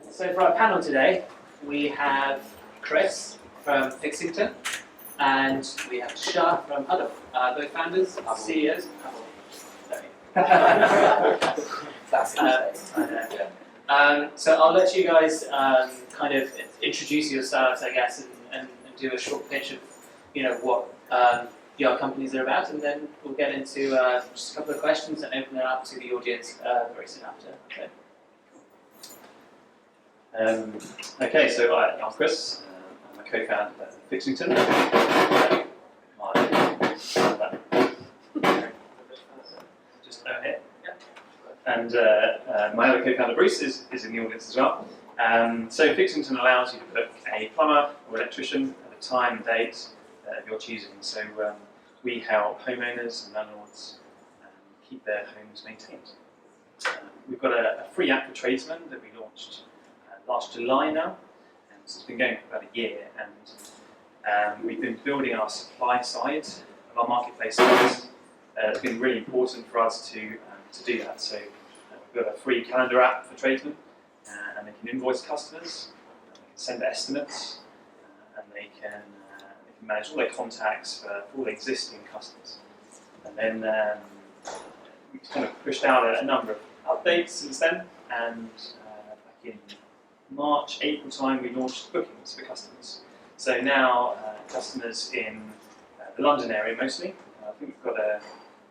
So for our panel today, we have Chris from Fixington, and we have Tushar from Hubble, both founders, CEOs. Hubble. So I'll let you guys kind of introduce yourselves, I guess, and do a short pitch of, what your companies are about, and then we'll get into just a couple of questions and open it up to the audience very soon after. Okay, so I'm Chris. I'm a co-founder at Fixington. Just over here. And my other co-founder, Bruce, is in the audience as well. So Fixington allows you to book a plumber or electrician at a time and date of your choosing. So we help homeowners and landlords keep their homes maintained. We've got a free app for tradesmen that we launched last July now, and so it's been going for about a year, and we've been building our supply side of our marketplace service. It's been really important for us to do that. So we've got a free calendar app for tradesmen, and they can invoice customers, they can send estimates, and they can manage all their contacts for all existing customers. And then we've kind of pushed out a number of updates since then, and back in March, April time, we launched bookings for customers. So now customers in the London area mostly, I think we've got a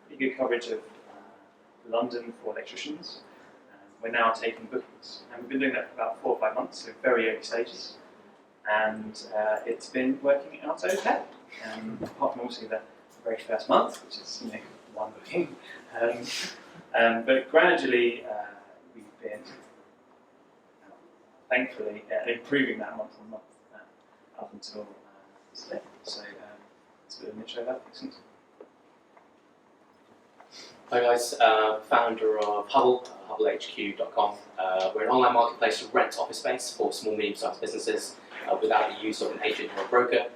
pretty good coverage of London for electricians. We're now taking bookings, and we've been doing that for about 4 or 5 months, so very early stages. And it's been working out okay. Apart from obviously the very first month, which is one booking. But gradually we've been thankfully improving that month on month up until today. So it's a bit of an intro about Fixington. Hi guys, founder of Hubble, hubblehq.com. We're an online marketplace to rent office space for small, medium-sized businesses without the use of an agent or a broker.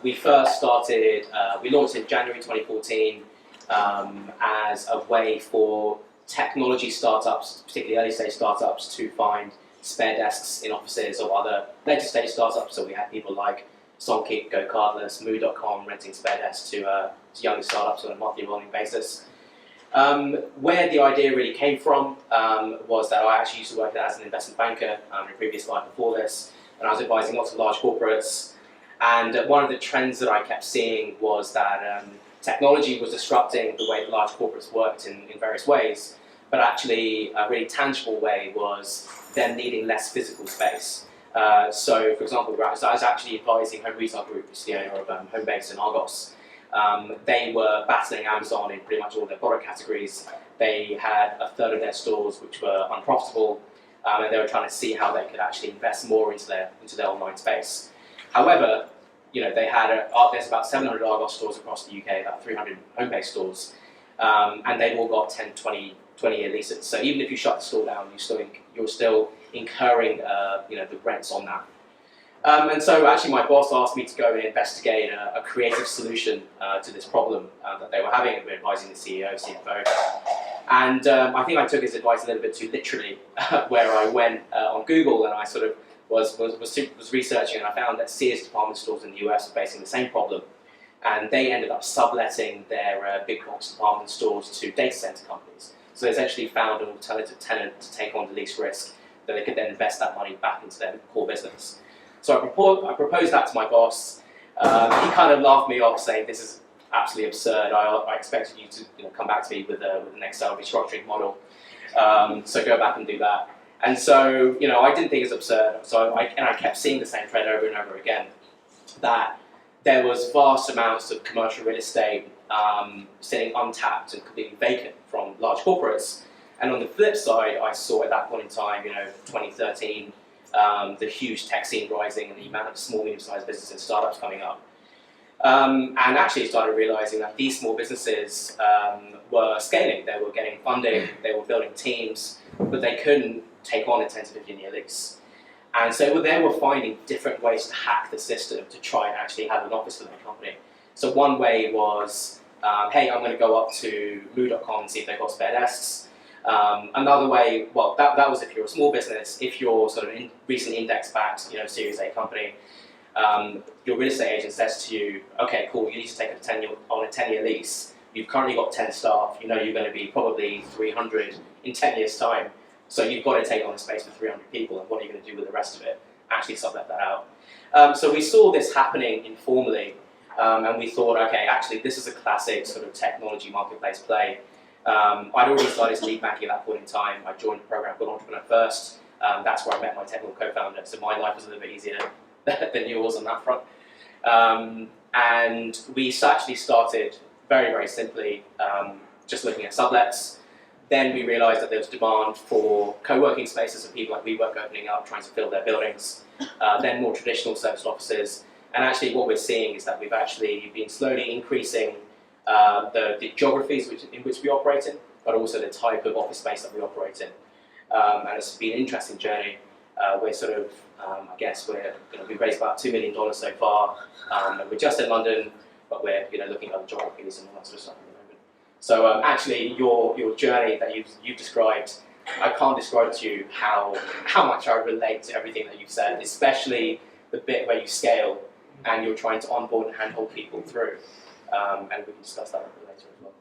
We first started, we launched in January 2014 as a way for technology startups, particularly early stage startups, to find spare desks in offices of other later stage startups. So we had people like Songkick, Go Cardless, Moo.com renting spare desks to younger startups on a monthly rolling basis. Where the idea really came from was that I actually used to work as an investment banker in a previous life before this, and I was advising lots of large corporates. And one of the trends that I kept seeing was that technology was disrupting the way that large corporates worked in various ways, but actually a really tangible way was them needing less physical space. So, for example, I was actually advising Home Retail Group, which is the owner of Homebase in Argos. They were battling Amazon in pretty much all their product categories. They had a third of their stores which were unprofitable, and they were trying to see how they could actually invest more into their online space. However, they had there's about 700 Argos stores across the UK, about 300 Homebase stores, and they've all got 10, 20-year leases. So even if you shut the store down, you're still incurring the rents on that. And so actually my boss asked me to go and investigate a creative solution to this problem that they were having, and we're advising the CEO, CFO. And I think I took his advice a little bit too literally, where I went on Google and I sort of was researching, and I found that Sears department stores in the US were facing the same problem. And they ended up subletting their big box department stores to data center companies. So they essentially found an alternative tenant to take on the lease risk, that they could then invest that money back into their core business. So I proposed that to my boss. He kind of laughed me off, saying, "This is absolutely absurd. I expected you to come back to me with the next restructuring model. So go back and do that." And so I didn't think it was absurd. So I kept seeing the same trend over and over again, that there was vast amounts of commercial real estate sitting untapped and completely vacant from large corporates. And on the flip side, I saw at that point in time, 2013, the huge tech scene rising and the amount of small, medium-sized businesses and startups coming up. And actually started realizing that these small businesses were scaling. They were getting funding, they were building teams, but they couldn't take on a 10 to 15 year lease. And so they were finding different ways to hack the system to try and actually have an office for their company. So one way was, hey, I'm going to go up to Moo.com and see if they've got spare desks. Another way, well, that was if you're a small business. If you're sort of recently index-backed, Series A company, your real estate agent says to you, okay, cool, you need to take a 10-year lease. You've currently got 10 staff. You're going to be probably 300 in 10 years' time. So you've got to take on a space for 300 people, and what are you going to do with the rest of it? Actually sublet that out. So we saw this happening informally, and we thought, okay, actually this is a classic sort of technology marketplace play. I'd already started to lead banking at that point in time. I joined a program called Entrepreneur First. That's where I met my technical co-founder, so my life was a little bit easier than yours on that front. And we actually started very, very simply just looking at sublets. Then we realized that there was demand for co-working spaces for people like WeWork opening up, trying to fill their buildings. Then more traditional serviced offices. And actually what we're seeing is that we've actually been slowly increasing the geographies in which we operate in, but also the type of office space that we operate in. And it's been an interesting journey. We're sort of, I guess we've raised about $2 million so far. And we're just in London, but we're looking at other geographies and all that sort of stuff at the moment. So actually your journey that you've described, I can't describe to you how much I relate to everything that you've said, especially the bit where you scale and you're trying to onboard and handhold people through. And we can discuss that a bit later as well.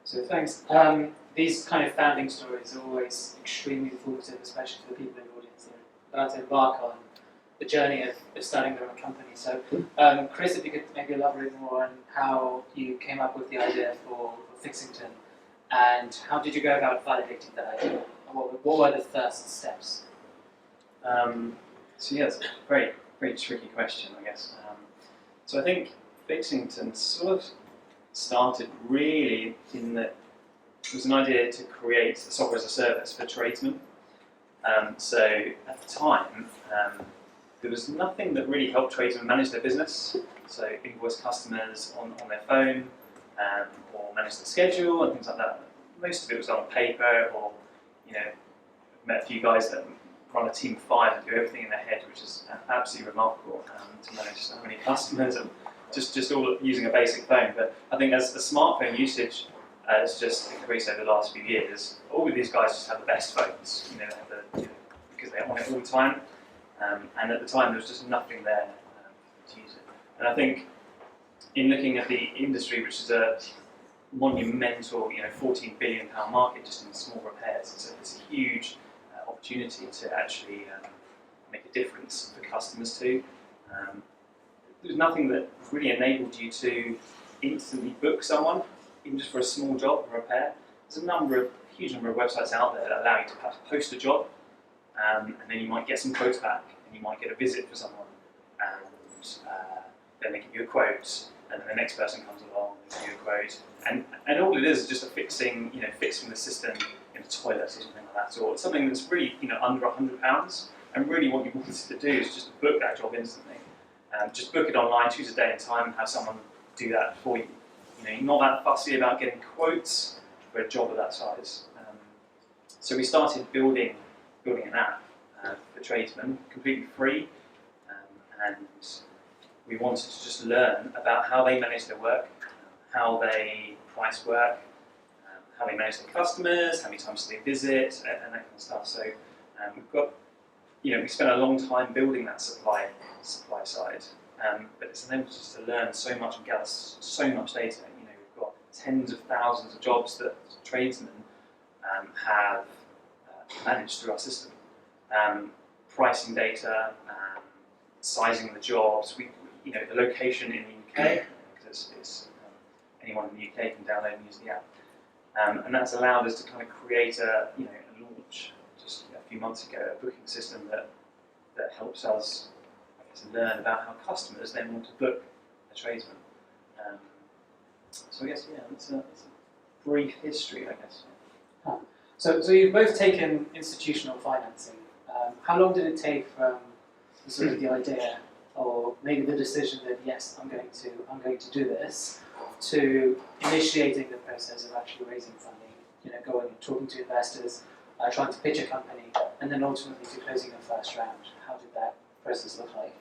So thanks. These kind of founding stories are always extremely informative, especially for the people in the audience that are about to embark on the journey of starting their own company. So, Chris, if you could maybe elaborate more on how you came up with the idea for Fixington, and how did you go about validating that idea? And what were the first steps? So yeah, it's a very, very tricky question, I guess. So I think Fixington sort of started really in that it was an idea to create a software as a service for tradesmen. So at the time, there was nothing that really helped tradesmen manage their business. So invoice customers on their phone, or manage the schedule and things like that. Most of it was on paper, or I've met a few guys that run a team of 5 and do everything in their head, which is absolutely remarkable to manage so many customers and just all using a basic phone. But I think as the smartphone usage has just increased over the last few years, all of these guys just have the best phones. They have because they're on it all the time. And at the time, there was just nothing there to use it. And I think in looking at the industry, which is a monumental, £14 billion market just in small repairs, it's a huge opportunity to actually make a difference for customers too. There's nothing that really enabled you to instantly book someone, even just for a small job or repair. There's a huge number of websites out there that allow you to perhaps post a job, and then you might get some quotes back, and you might get a visit for someone, and then they give you a quote, and then the next person comes along and gives you a quote, and all it is just a fixing the system in a toilet or something like that, or something that's really under £100. And really, what you wanted to do is just book that job instantly. Just book it online, choose a day and time, and have someone do that for you. You're not that fussy about getting quotes for a job of that size. So we started building an app for tradesmen, completely free, and we wanted to just learn about how they manage their work, how they price work, how they manage their customers, how many times they visit, and that kind of stuff. So we've got, we spent a long time building that supply side, but it's enabled us to learn so much and gather so much data. We've got tens of thousands of jobs that tradesmen have managed through our system. Pricing data, sizing the jobs, the location in the UK, because it's anyone in the UK can download and use the app. And that's allowed us to kind of create a launch just a few months ago, a booking system that helps us, learn about how customers then want to book a tradesman. So I guess, it's a brief history, I guess. So you've both taken institutional financing. How long did it take from the idea, or maybe the decision that yes, I'm going to do this, to initiating the process of actually raising funding, going and talking to investors, trying to pitch a company, and then ultimately to closing the first round? How did that process look like?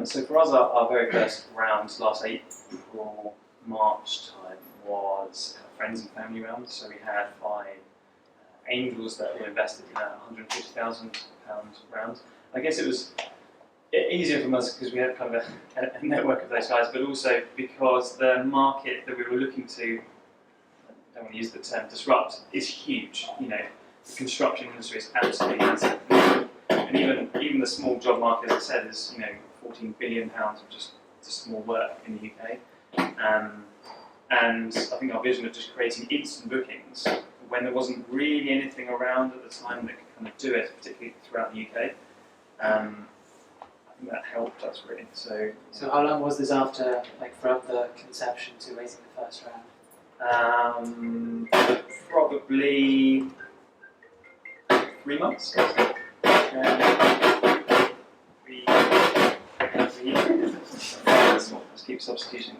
So for us, our very first round last April, March time was friends and family rounds. So we had 5 angels that were invested in a £150,000 round. I guess it was easier for us because we had kind of a network of those guys, but also because the market that we were looking to, I don't want to use the term disrupt, is huge. You know, the construction industry is absolutely massive, and even the small job market, as I said, is £14 billion of just small work in the UK. And I think our vision of just creating instant bookings when there wasn't really anything around at the time that could kind of do it, particularly throughout the UK. I think that helped us really. So how long was this after, like from the conception to raising the first round? Probably 3 months. Let's keep substituting.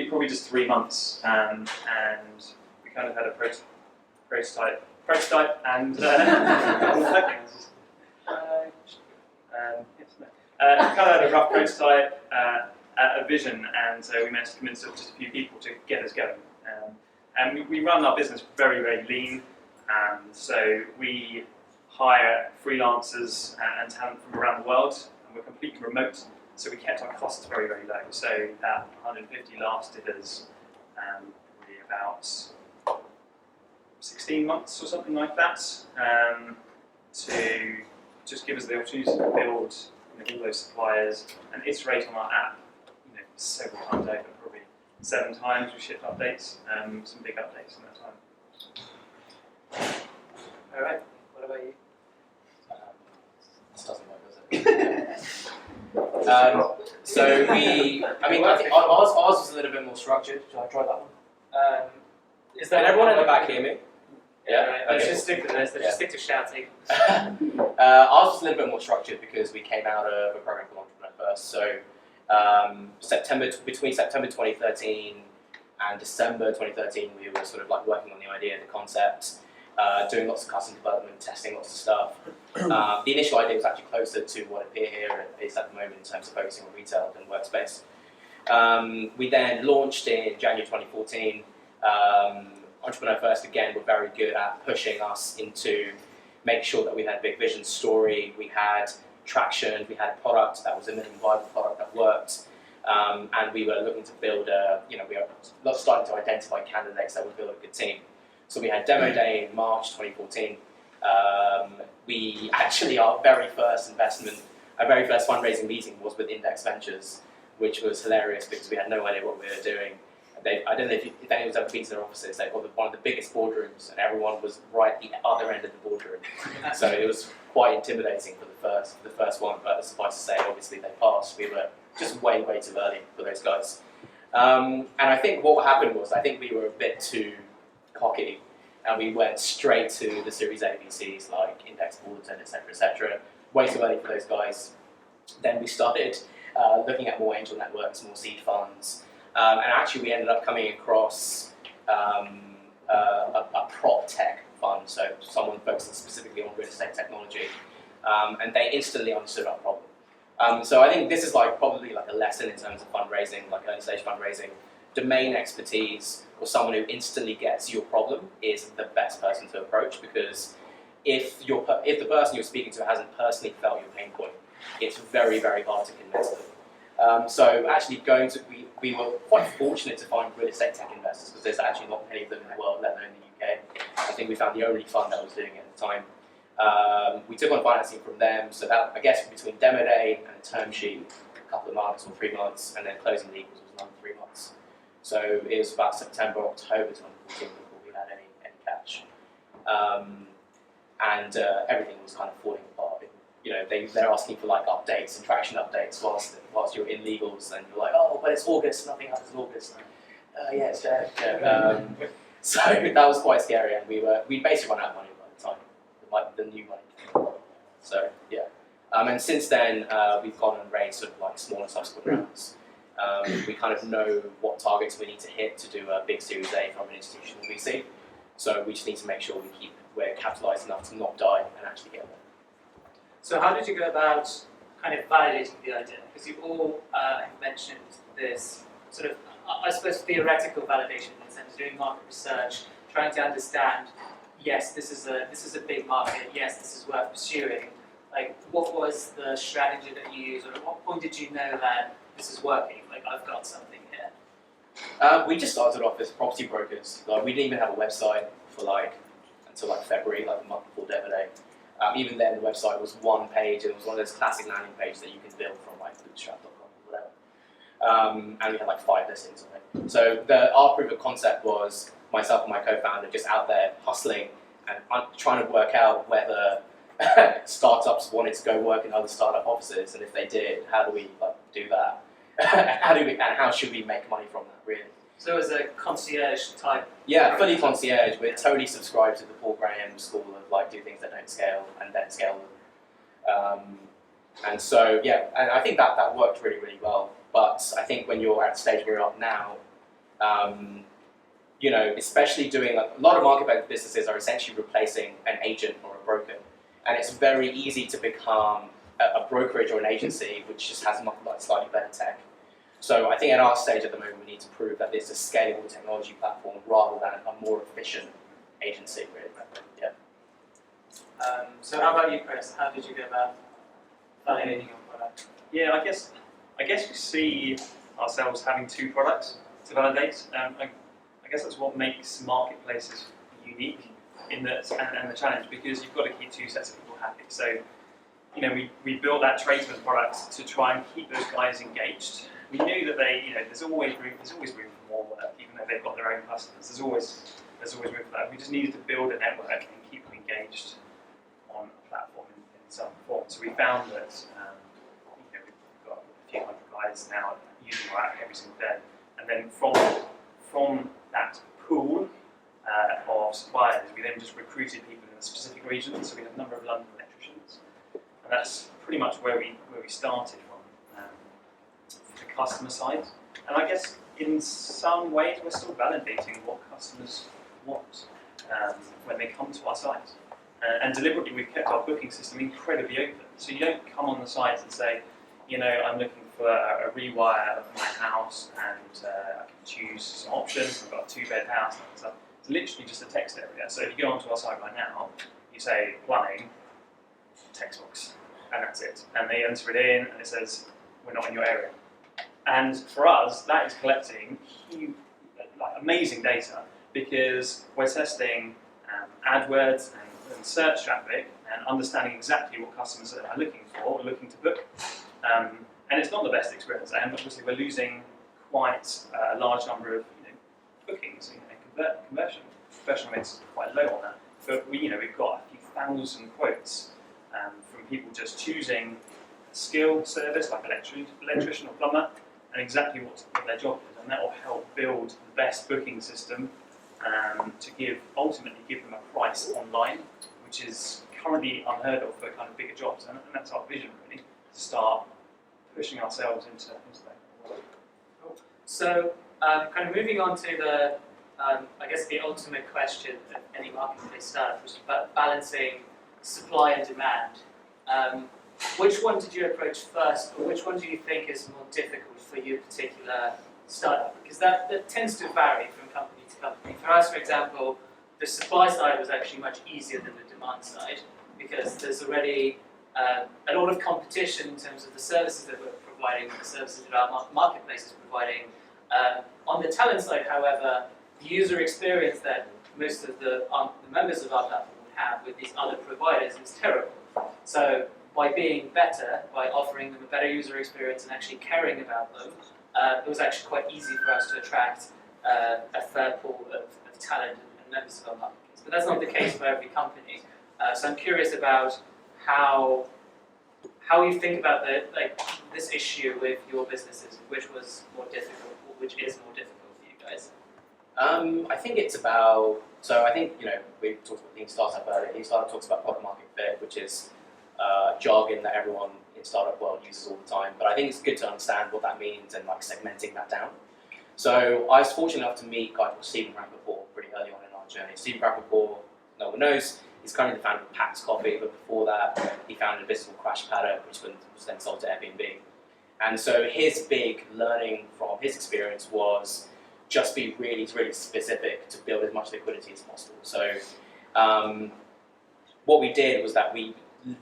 Probably just 3 months, and we kind of had a prototype, and kind of had a rough prototype, a vision, and we managed to convince just a few people to get us going. And we run our business very, very lean, so we hire freelancers and talent from around the world, and we're completely remote, so we kept our costs very, very low. So that 150 lasted us probably about 16 months or something like that, to just give us the opportunity to build all those suppliers and iterate on our app several times over, probably 7 times. We shipped updates, some big updates in that time. All right, what about you? This doesn't work, does it? I think ours was a little bit more structured. Should I try that one? Is Can everyone in the back hear me? Yeah, right. Let's Okay, just stick to this. Let's just stick to shouting. Ours was a little bit more structured because we came out of a program called Entrepreneur First. So between September 2013 and December 2013, we were sort of like working on the idea, the concept, doing lots of custom development, testing lots of stuff. The initial idea was actually closer to what Appear here is at the moment in terms of focusing on retail and workspace. We then launched in January 2014. Entrepreneur First, again, were very good at pushing us into making sure that we had a big vision story, we had traction, we had a product that was a minimum viable product that worked, and we were looking to build we were starting to identify candidates that would build a good team. So we had Demo Day in March 2014. We actually, our very first fundraising meeting was with Index Ventures, which was hilarious because we had no idea what we were doing. I don't know if anyone's ever been to their offices. They've got one of the biggest boardrooms, and everyone was right at the other end of the boardroom. So it was quite intimidating for the first one. But suffice to say, obviously they passed. We were just way too early for those guys. And I think what happened was we were a bit too cocky, and we went straight to the Series A VCs like Index Bulletin, etc. Way too early for those guys. Then we started looking at more angel networks, more seed funds. And actually we ended up coming across a prop tech fund, so someone focusing specifically on real estate technology, and they instantly understood our problem. So I think this is probably a lesson in terms of fundraising, like early stage fundraising. Domain expertise or someone who instantly gets your problem is the best person to approach, because if the person you're speaking to hasn't personally felt your pain point, it's very hard to convince them. So actually we were quite fortunate to find real estate tech investors, because there's actually not many of them in the world, let alone in the UK. I think we found the only fund that was doing it at the time. We took on financing from them, so that, I guess, between demo day and a term sheet, a couple of months or 3 months, and then closing legals was another 3 months. So it was about September, October 2014 before we had any cash. And everything was kind of falling apart. They're asking for updates and traction updates whilst you're in legals, and you're like, oh, but it's August, nothing happens in August. Yeah, it's Jan. So that was quite scary, and we basically run out of money by the time, the new money. So yeah, and since then we've gone and raised sort of smaller subsequent rounds. We kind of know what targets we need to hit to do a big Series A from an institutional VC. So we just need to make sure we're capitalised enough to not die and actually get there. So how did you go about kind of validating the idea? Because you all have mentioned this sort of I suppose theoretical validation in the sense of doing market research, trying to understand, yes, this is a big market, yes, this is worth pursuing. Like, what was the strategy that you used, or at what point did you know that this is working? Like, I've got something here. We just started off as property brokers. Like, we didn't even have a website for until February, like the month before Devon Day. Even then, the website was one page, and it was one of those classic landing pages that you can build from bootstrap.com or whatever. And we had 5 listings on it. So our proof of concept was myself and my co-founder just out there hustling and trying to work out whether startups wanted to go work in other startup offices, and if they did, how do we do that? And how should we make money from that, really? So it was a concierge type. Yeah, fully concierge. We're totally subscribed to the Paul Graham school of do things that don't scale and then scale them. And so and I think that worked really, really well. But I think when you're at the stage we're at now, especially doing a lot of market-based businesses are essentially replacing an agent or a broker, and it's very easy to become a brokerage or an agency which just has slightly better tech. So I think at our stage at the moment, we need to prove that it's a scalable technology platform rather than a more efficient agency, really. Yeah. So how about you, Chris? How did you go about validating your product? Yeah, I guess we see ourselves having 2 products to validate. I guess that's what makes marketplaces unique and the challenge, because you've got to keep 2 sets of people happy. So, we built that tradesman product to try and keep those guys engaged. We knew that there's always room for more work, even though they've got their own customers. There's always room for that. We just needed to build a network and keep them engaged on a platform in some form. So we found that we've got a few hundred guys now using our app every single day, and then from that pool of suppliers, we then just recruited people in a specific region. So we have a number of London electricians, and that's pretty much where we started from. The customer side, and I guess in some ways we're still validating what customers want when they come to our site. And deliberately we've kept our booking system incredibly open. So you don't come on the site and say, I'm looking for a rewire of my house, and I can choose some options. We've got a 2-bed house and stuff. It's literally just a text area. So if you go onto our site right now, you say plumbing, text box, and that's it. And they enter it in, and it says, we're not in your area. And for us, that is collecting huge, amazing data, because we're testing AdWords and search traffic and understanding exactly what customers are looking for, looking to book. And it's not the best experience, and obviously we're losing quite a large number of bookings, and conversion rates are quite low on that. But we've got a few thousand quotes from people just choosing a skill service like electrician or plumber, and exactly what their job is, and that will help build the best booking system to ultimately give them a price online, which is currently unheard of for kind of bigger jobs, and that's our vision really, to start pushing ourselves into that. Cool. So kind of moving on to the I guess the ultimate question of any marketplace startup, which is about balancing supply and demand. Which one did you approach first, or which one do you think is more difficult for your particular startup? Because that tends to vary from company to company. For us, for example, the supply side was actually much easier than the demand side, because there's already a lot of competition in terms of the services that we're providing, the services that our marketplace is providing. On the talent side, however, the user experience that most of the members of our platform would have with these other providers is terrible. So by being better, by offering them a better user experience and actually caring about them, it was actually quite easy for us to attract a fair pool of talent and members of our marketplace. But that's not the case for every company. So I'm curious about how you think about this issue with your businesses, which was more difficult, or which is more difficult for you guys. I think it's about, so I think, we talked about Lean Startup earlier. Lean Startup talks about product market fit, which is jargon that everyone in startup world uses all the time. But I think it's good to understand what that means and segmenting that down. So I was fortunate enough to meet a guy called Stephen Rappaport pretty early on in our journey. Stephen Rappaport, no one knows, he's currently the founder of Pax Coffee, but before that he founded a business called Crash Paddock, which was then sold to Airbnb. And so his big learning from his experience was just be really, really specific to build as much liquidity as possible. So what we did was that we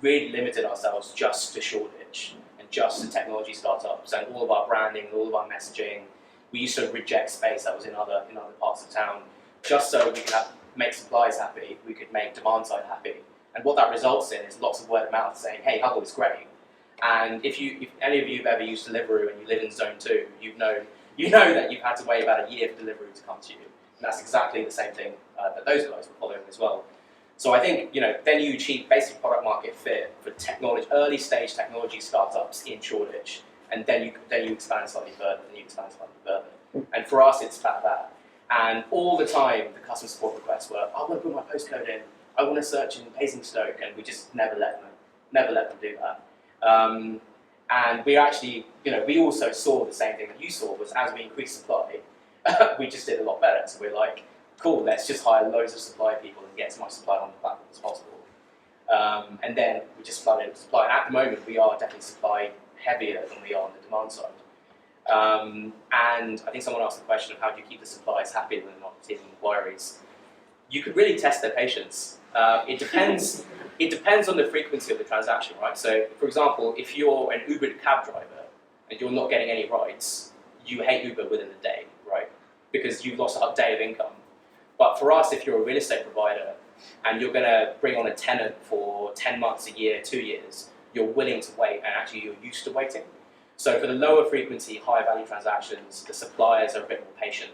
really limited ourselves just to Shoreditch and just to technology startups, and all of our branding, all of our messaging. We used to reject space that was in other parts of town, just so we could make suppliers happy, we could make demand side happy. And what that results in is lots of word of mouth saying, hey, Hubble is great. And if any of you have ever used Deliveroo and you live in Zone 2, you know that you've had to wait about a year for Deliveroo to come to you. And that's exactly the same thing that those guys were following as well. So I think, then you achieve basic product market fit for technology, early stage technology startups in Shoreditch, and then you expand slightly further, And for us, it's about that. And all the time, the customer support requests were, I want to put my postcode in, I want to search in Basingstoke, and we just never let them do that. And we actually, we also saw the same thing that you saw, was as we increased supply, we just did a lot better. So we're like, cool, let's just hire loads of supply people and get as much supply on the platform as possible. And then we just flooded with supply. And at the moment, we are definitely supply heavier than we are on the demand side. And I think someone asked the question of how do you keep the suppliers happy when they're not taking inquiries. You could really test their patience. It depends. It depends on the frequency of the transaction, right? So, for example, if you're an Uber cab driver and you're not getting any rides, you hate Uber within a day, right? Because you've lost a day of income. But for us, if you're a real estate provider and you're going to bring on a tenant for 10 months, a year, 2 years, you're willing to wait, and actually you're used to waiting. So for the lower frequency, higher value transactions, the suppliers are a bit more patient.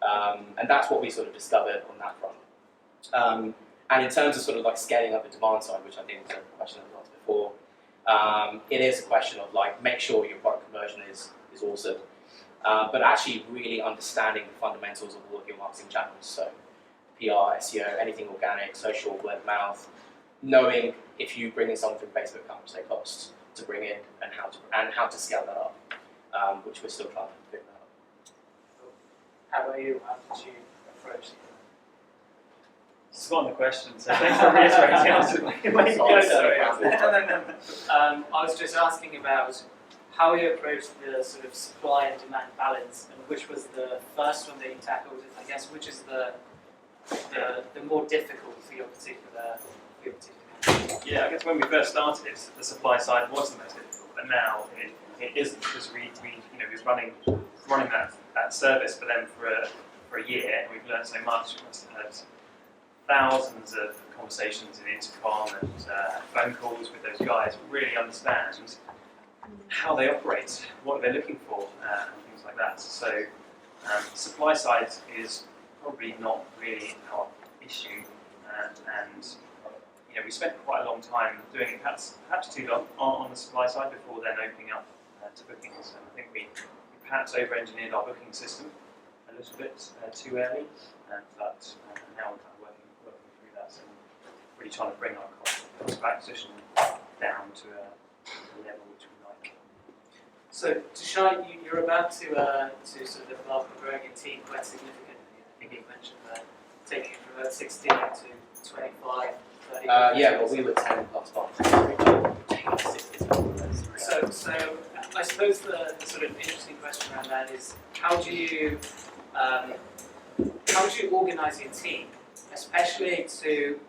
And that's what we sort of discovered on that front. And in terms of sort of like scaling up the demand side, which I think was a question that was asked before, it is a question of like, make sure your product conversion is awesome. But actually really understanding the fundamentals of all of your marketing channels. So PR, SEO, anything organic, social, word of mouth, knowing if you bring in someone from Facebook, how much they cost to bring in and how to scale that up, which we're still trying to figure out. How about you? How did you approach it? It's not on the question, so thanks for reiterating. I was just asking about how you approached the sort of supply and demand balance, and which was the first one that you tackled, and I guess which is the more difficult for your particular Yeah, I guess when we first started, the supply side was the most difficult, but now it isn't, because we was running that service for them for a year, and we've learned so much. We must have had thousands of conversations in intercom and phone calls with those guys to really understand how they operate, what they're looking for, and things like that. So supply side is probably not really our issue, and we spent quite a long time doing it, perhaps too long, on the supply side before then opening up to bookings. And I think we perhaps over-engineered our booking system a little bit too early, but now we're kind of working through that. So we're really trying to bring our cost of acquisition down to a level which we like. So, Tushar, you're about to sort of develop and growing your team quite significantly. I think you mentioned that taking it from about 16 to 25. Yeah, well, we were 10 plus 5. So I suppose the sort of interesting question around that is how do you organise your team, especially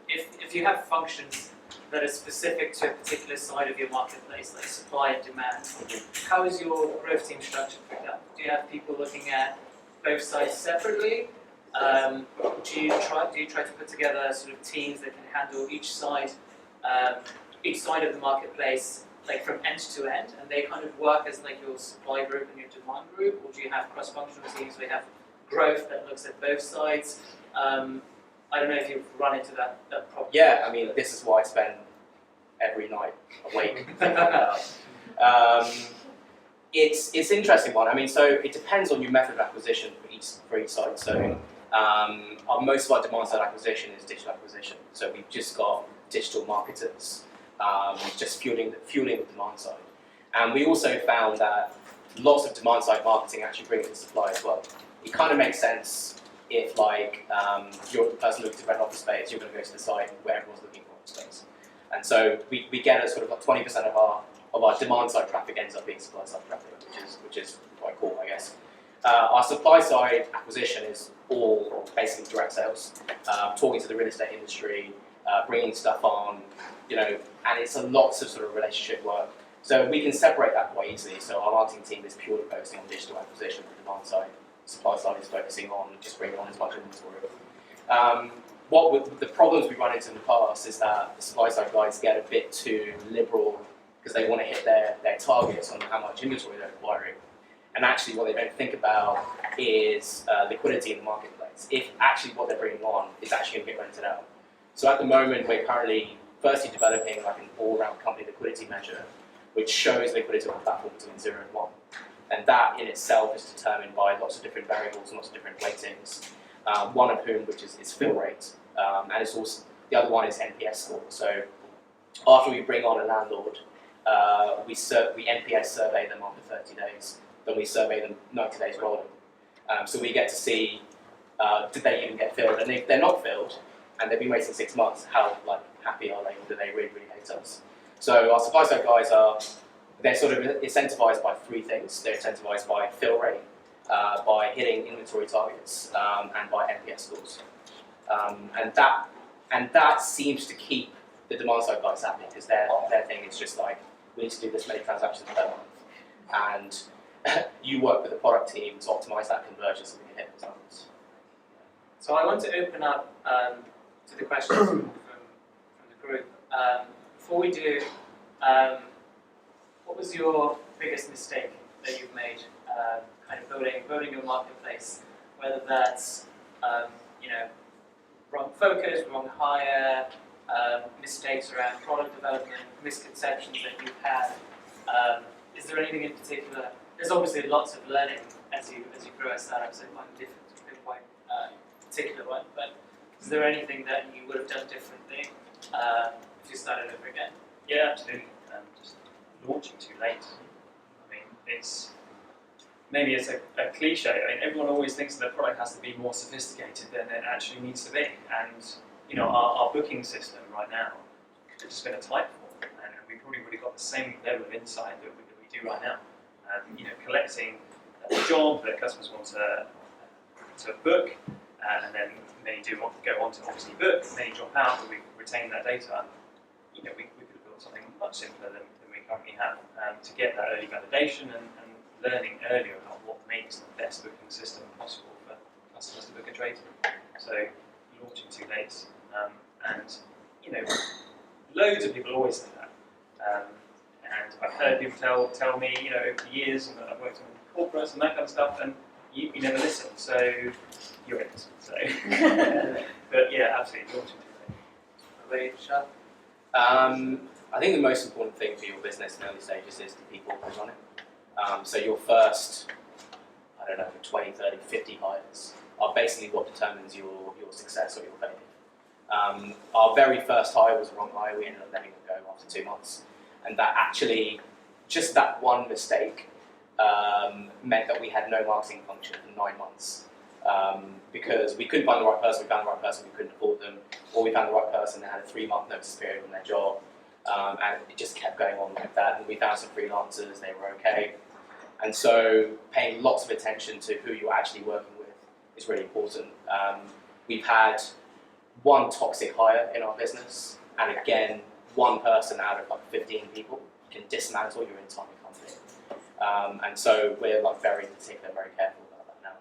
if you have functions that are specific to a particular side of your marketplace, like supply and demand. How is your growth team structured for that? Do you have people looking at both sides separately? Do you try to put together sort of teams that can handle each side of the marketplace, like from end to end, and they kind of work as like your supply group and your demand group, or do you have cross-functional teams where you have growth that looks at both sides? I don't know if you've run into that problem. Yeah, I mean, this is why I spend every night awake thinking about. It's an interesting one. I mean, so it depends on your method of acquisition for each side. So most of our demand side acquisition is digital acquisition. So we've just got digital marketers just fueling the demand side. And we also found that lots of demand side marketing actually brings in supply as well. It kind of makes sense if you're the person looking to rent office space, you're going to go to the site where everyone's looking for office space. And so we get a sort of like 20% of our of our demand side traffic ends up being supply side traffic, which is quite cool, I guess. Our supply side acquisition is all basically direct sales, talking to the real estate industry, bringing stuff on, and it's a lots of sort of relationship work. So we can separate that quite easily. So our marketing team is purely focusing on digital acquisition, the demand side. Supply side is focusing on just bringing on as much inventory. The problems we run into in the past is that the supply side guys get a bit too liberal because they want to hit their targets on how much inventory they're acquiring. And actually what they don't think about is liquidity in the marketplace. If actually what they're bringing on is actually going to get rented out. So at the moment we're currently firstly developing like an all-round company liquidity measure which shows liquidity on the platform between 0 and 1. And that in itself is determined by lots of different variables and lots of different weightings. One of whom which is fill rate. And it's also, the other one is NPS score. So after we bring on a landlord, we NPS survey them after 30 days. Then we survey them 90 days rolling. So we get to see did they even get filled, and if they're not filled and they've been waiting 6 months, how happy are they? Do they really hate us? So our supply side guys they're sort of incentivized by 3 things. They're incentivized by fill rate, by hitting inventory targets, and by NPS scores. And that seems to keep the demand side guys happy because their thing is just like, we need to do this many transactions per month, and you work with the product team to optimize that conversion so we can hit the targets. So I want to open up to the questions from the group. Before we do, what was your biggest mistake that you've made, kind of building your marketplace? Whether that's wrong focus, wrong hire, mistakes around product development, misconceptions that you've had. Is there anything in particular? There's obviously lots of learning as you grow a startup, so quite particular one. But is there anything that you would have done differently if you started over again? Yeah, absolutely. Just launching too late. I mean, maybe it's a cliche. I mean, everyone always thinks that the product has to be more sophisticated than it actually needs to be. And our booking system right now has just been a type form, and we've probably already got the same level of insight that we do right now. Collecting the job that customers want to book, and then many do want to go on to obviously book, many drop out, but we retain that data. We could have built something much simpler than we currently have to get that early validation and learning earlier about what makes the best booking system possible for customers to book a trade through. So launching too late, and loads of people always say that. And I've heard people tell me, over the years, and I've worked in corporates and that kind of stuff, and you never listen, so you're it. So, but yeah, absolutely, launching too late. Tushar? I think the most important thing for your business in early stages is the people who's on it. So your first, 20, 30, 50 hires are basically what determines your success or your failure. Our very first hire was the wrong hire. We ended up letting it go after 2 months. And that actually, just that one mistake meant that we had no marketing function for 9 months. Because we couldn't find the right person, we found the right person, we couldn't afford them, or we found the right person that had a 3-month notice period on their job. And it just kept going on like that. And we found some freelancers, they were okay. And so paying lots of attention to who you're actually working with is really important. We've had one toxic hire in our business, and again, one person out of 15 people can dismantle your entire company. And so we're very particular, very careful about that now.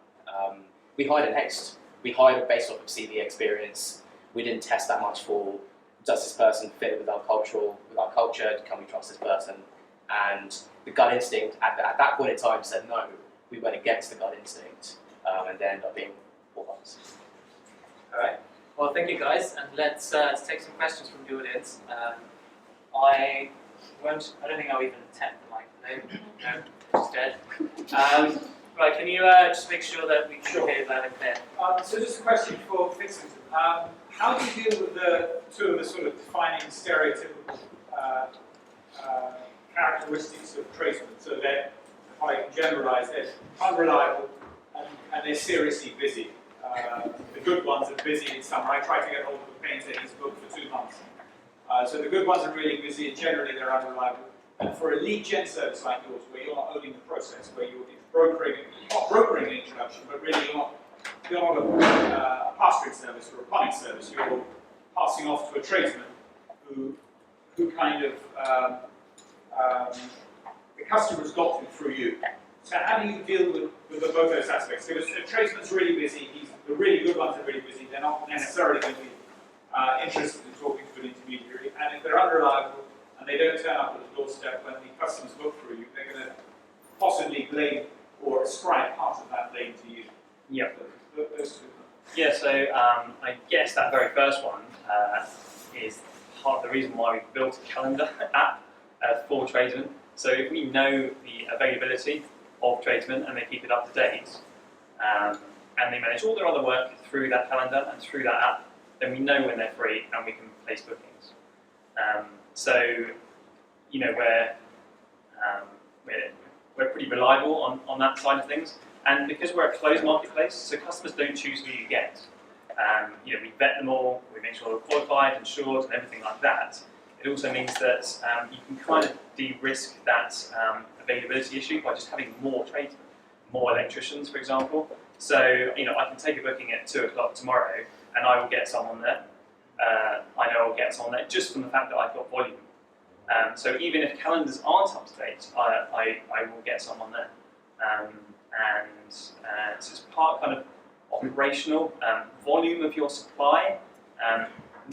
We hired in haste. We hired based off of CV experience. We didn't test that much for, does this person fit with our culture? Can we trust this person? And the gut instinct at that point in time said no. We went against the gut instinct, and they ended up being 4 months. All right. Well, thank you guys, and let's take some questions from the audience. I don't think I'll even attempt the mic. No, it's dead. Right, can you just make sure that we can hear that and clear? So just a question for Fixington. How do you deal with the two of the sort of defining stereotypical characteristics of tradesmen? So they're, if I can generalise, they're unreliable and they're seriously busy. The good ones are busy in summer. I try to get hold of a painter, he's booked for 2 months. So the good ones are really busy and generally they're unreliable. And for a lead gen service like yours, where you're not owning the process, where you're not brokering an introduction, but really you're not a pastoring service or a plumbing service, you're passing off to a tradesman who kind of, the customer's got to through you. So how do you deal with both those aspects? Because a tradesman's really busy, the really good ones are really busy, they're not necessarily going to be interested in talking to an intermediary, and if they're unreliable and they don't turn up at the doorstep when the customers book through you, they're going to possibly blame or ascribe part of that blame to you. Yeah. Those two. Yeah, so I guess that very first one is part of the reason why we built a calendar app for tradesmen. So if we know the availability of tradesmen and they keep it up to date, and they manage all their other work through that calendar and through that app, then we know when they're free and we can place bookings. So, you know, we're pretty reliable on that side of things. And because we're a closed marketplace, so customers don't choose who you get. You know, we vet them all, we make sure they're qualified, insured, and everything like that. It also means that you can kind of de-risk that availability issue by just having more tradesmen, more electricians, for example. So, you know, I can take a booking at 2 o'clock tomorrow, and I will get someone there. I know I'll get someone there just from the fact that I've got volume. So even if calendars aren't up to date, I will get someone there. So it's part kind of operational volume of your supply,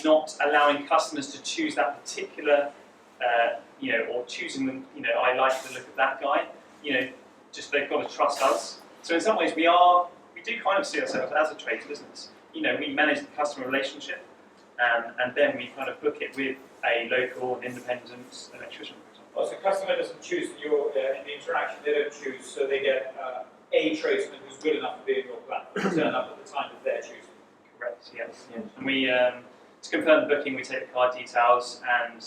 not allowing customers to choose that particular, you know, or choosing them, you know, I like the look of that guy, you know, just they've got to trust us. So in some ways we do kind of see ourselves as a trade business. You know, we manage the customer relationship, and then we kind of book it with a local and independent electrician, for example. Well, so the customer doesn't choose in the interaction, they don't choose, so they get a tradesman who's good enough to be in your platform, turn up at the time of their choosing. Correct, yes. Yeah. And we, to confirm the booking, we take the card details, and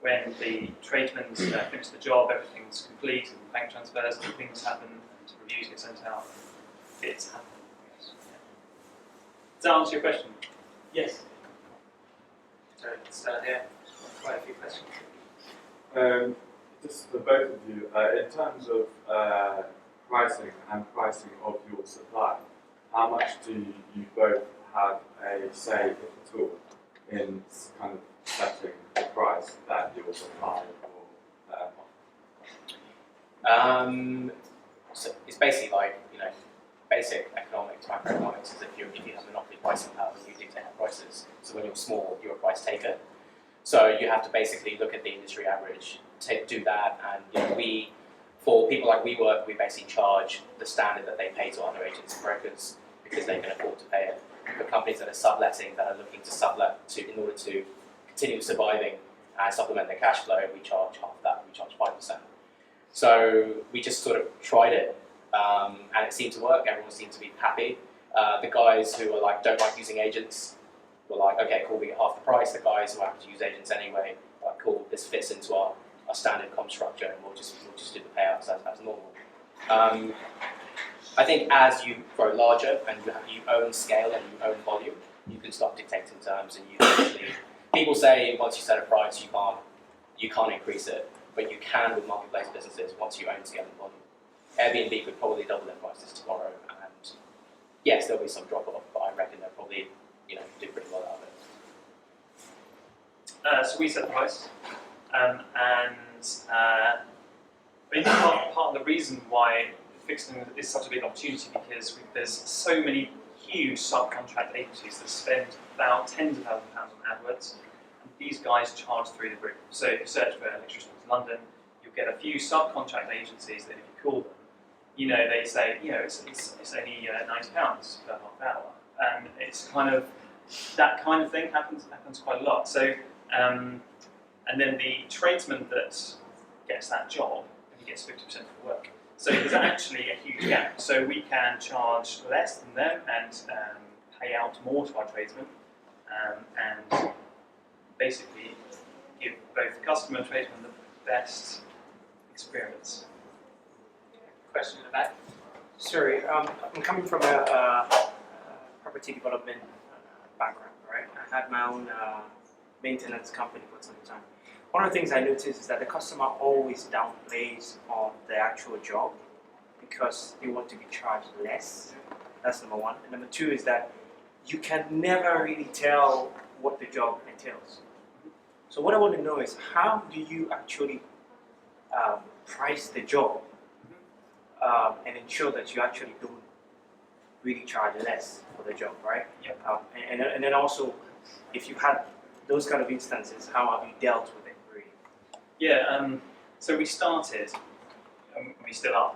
when the tradesmen finish the job, everything's complete, and bank transfers, and things happen, and reviews get sent out. It's happening. Yes. Yeah. Does that answer your question? Yes. So let's start here. Quite a few questions. Just for both of you, in terms of pricing and pricing of your supply, how much do you both have a say, if at all, in kind of setting the price that your supply will offer? So it's basically like, you know, basic economics, macroeconomics is if you have monopoly pricing power, you dictate prices. So when you're small, you're a price taker. So you have to basically look at the industry average, do that, and you know, for people like WeWork, we basically charge the standard that they pay to other agents and brokers because they can afford to pay it. For companies that are subletting, that are looking to sublet in order to continue surviving and supplement their cash flow, we charge half that, we charge 5%. So we just sort of tried it, and it seemed to work, everyone seemed to be happy. The guys who are like, don't like using agents, were like, okay, cool, we get half the price. The guys who have to use agents anyway, like, cool, this fits into our standard comp structure, and we'll just do the payouts as normal. I think as you grow larger and you own scale and you own volume, you can start dictating terms, and you can actually, people say once you set a price you can't increase it, but you can with marketplace businesses once you own scale and volume. Airbnb could probably double their prices tomorrow, and yes, there'll be some drop off, but I reckon they'll probably, you know, do pretty well out of it. So we set the price, and I think part of the reason why Fixington is such a big opportunity because there's so many huge subcontract agencies that spend about tens of thousands of pounds on AdWords, and these guys charge through the roof. So if you search for electricians in London, you'll get a few subcontract agencies that if you call them, you know, they say, you know, it's only £90 per half hour, and it's kind of that kind of thing happens quite a lot. So and then the tradesman that gets that job, he gets 50% of the work. So there's actually a huge gap. So we can charge less than them and pay out more to our tradesmen, and basically give both customer and tradesmen the best experience. Question in the back. Sorry, I'm coming from a property development background, right? I had my own maintenance company for some time. one of the things I noticed is that the customer always downplays on the actual job because they want to be charged less. That's number one. And number two is that you can never really tell what the job entails. So what I want to know is, how do you actually price the job and ensure that you actually don't really charge less for the job, right? Yep. And then also, if you had those kind of instances, how have you dealt with it, really? Yeah, so we started, and we still are,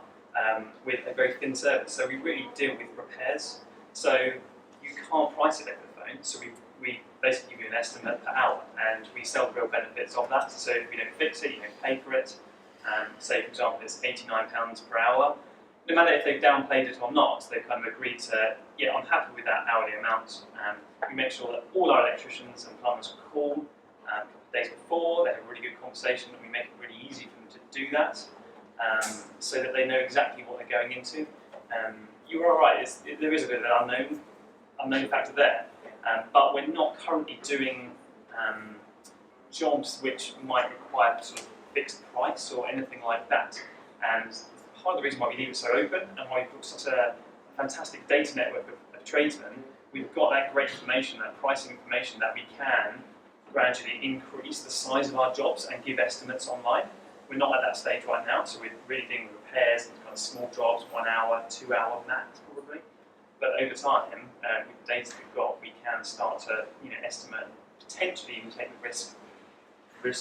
with a very thin service. So we really deal with repairs. So you can't price it over the phone. So we basically give you an estimate per hour, and we sell the real benefits of that. So if you don't fix it, you don't pay for it. Say, for example, it's £89 per hour. No matter if they've downplayed it or not, they've kind of agreed to, yeah, I'm happy with that hourly amount. We make sure that all our electricians and plumbers call a couple of days before, they have a really good conversation, and we make it really easy for them to do that, so that they know exactly what they're going into. You are right, there is a bit of an unknown factor there, but we're not currently doing jobs which might require sort of fixed price or anything like that. And part of the reason why we leave it so open and why we've got such a fantastic data network of tradesmen, we've got that great information, that pricing information, that we can gradually increase the size of our jobs and give estimates online. We're not at that stage right now, so we're really doing repairs and kind of small jobs, 1 hour, 2 hour max probably. But over time, with the data we've got, we can start to estimate, potentially even take the risk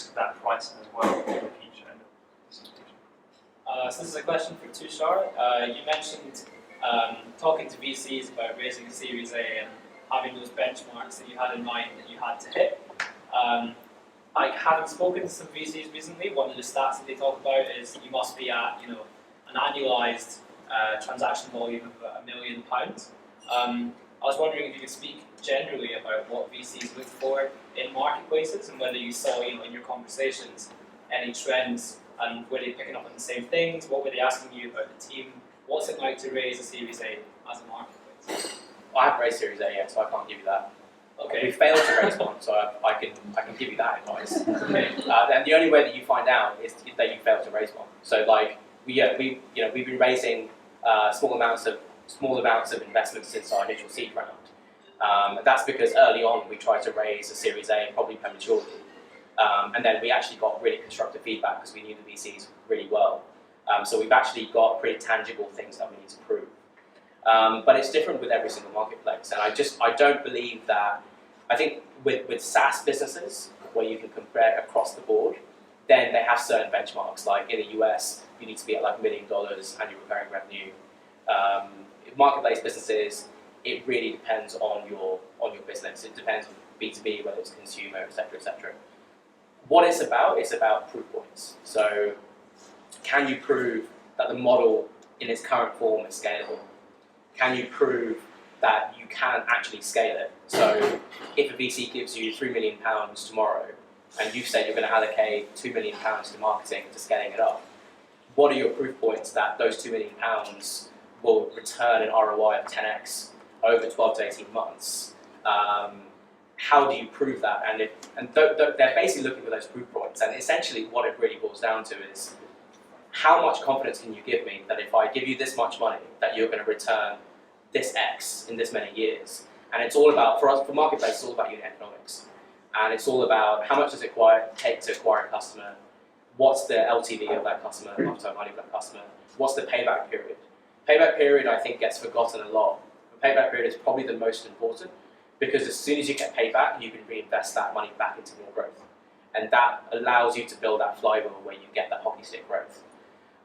of that price as well in the future. So this is a question for Tushar. You mentioned talking to VCs about raising a Series A and having those benchmarks that you had in mind that you had to hit. Having spoken to some VCs recently, one of the stats that they talk about is you must be at an annualized transaction volume of £1 million. I was wondering if you could speak generally about what VCs look for in marketplaces and whether you saw in your conversations any trends. And were they picking up on the same things? What were they asking you about the team? What's it like to raise a Series A as a marketplace? I haven't raised Series A yet, so I can't give you that. Okay. We failed to raise one, so I can give you that advice. Okay. And the only way that you find out is that you failed to raise one. So we've been raising small amounts of investment since our initial seed round. That's because early on we tried to raise a Series A, probably prematurely. And then we actually got really constructive feedback because we knew the VCs really well. So we've actually got pretty tangible things that we need to prove. But it's different with every single marketplace. And I don't believe that, I think with SaaS businesses, where you can compare across the board, then they have certain benchmarks. Like in the US, you need to be at like $1 million annual recurring revenue. Marketplace businesses, it really depends on your business. It depends on B2B, whether it's consumer, etc., etc. What it's about proof points. So can you prove that the model in its current form is scalable? Can you prove that you can actually scale it? So if a VC gives you £3 million tomorrow and you've said you're going to allocate £2 million to marketing, to scaling it up, what are your proof points that those £2 million will return an ROI of 10x over 12 to 18 months? How do you prove that? And they're basically looking for those proof points. And essentially what it really boils down to is, how much confidence can you give me that if I give you this much money, that you're going to return this X in this many years? And it's all about, for us, for marketplace, it's all about unit economics. And it's all about how much does it take to acquire a customer? What's the LTV of that customer, lifetime value of that customer? What's the payback period? Payback period, I think, gets forgotten a lot. The payback period is probably the most important, because as soon as you get paid back, you can reinvest that money back into more growth. And that allows you to build that flywheel where you get that hockey stick growth.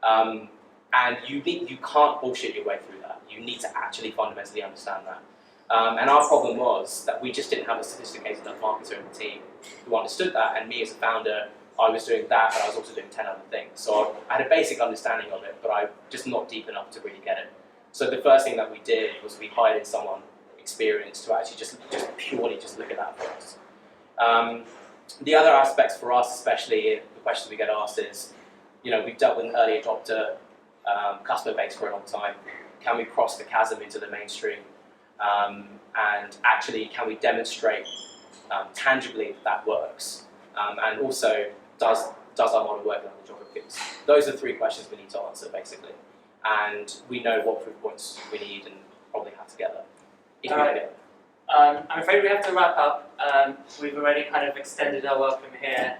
And you can't bullshit your way through that. You need to actually fundamentally understand that. And our problem was that we just didn't have a sophisticated enough marketer in the team who understood that, and me as a founder, I was doing that, but I was also doing 10 other things. So I had a basic understanding of it, but I just not deep enough to really get it. So the first thing that we did was we hired in someone experienced to actually just purely look at that for us. The other aspects for us, especially the questions we get asked is, we've dealt with an early adopter customer base for a long time. Can we cross the chasm into the mainstream? And actually, can we demonstrate tangibly that works? And also, does our model work in other geographies? Those are 3 questions we need to answer, basically. And we know what proof points we need and probably have to get them. If we Alright. get them. I'm afraid we have to wrap up. We've already kind of extended our welcome here.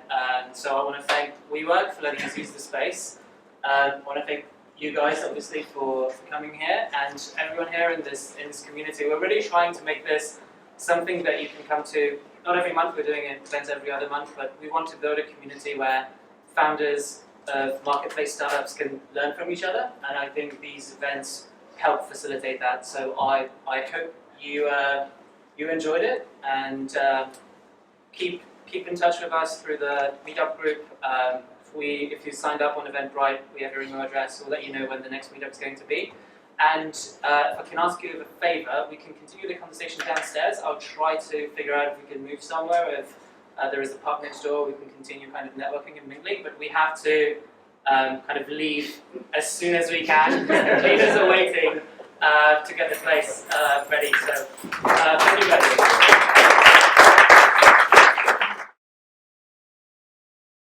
So I want to thank WeWork for letting us use the space. I want to thank you guys, obviously, for coming here, and everyone here in this community. We're really trying to make this something that you can come to. Not every month, we're doing events every other month, but we want to build a community where founders of marketplace startups can learn from each other, and I think these events help facilitate that. So I hope you enjoyed it, and keep in touch with us through the meetup group. If you signed up on Eventbrite, we have your email address. We'll let you know when the next meetup is going to be. And if I can ask you a favour, we can continue the conversation downstairs. I'll try to figure out if we can move somewhere. If there is a pub next door, we can continue kind of networking and mingling. But we have to kind of leave as soon as we can. Leaders are waiting to get the place ready. So thank you guys.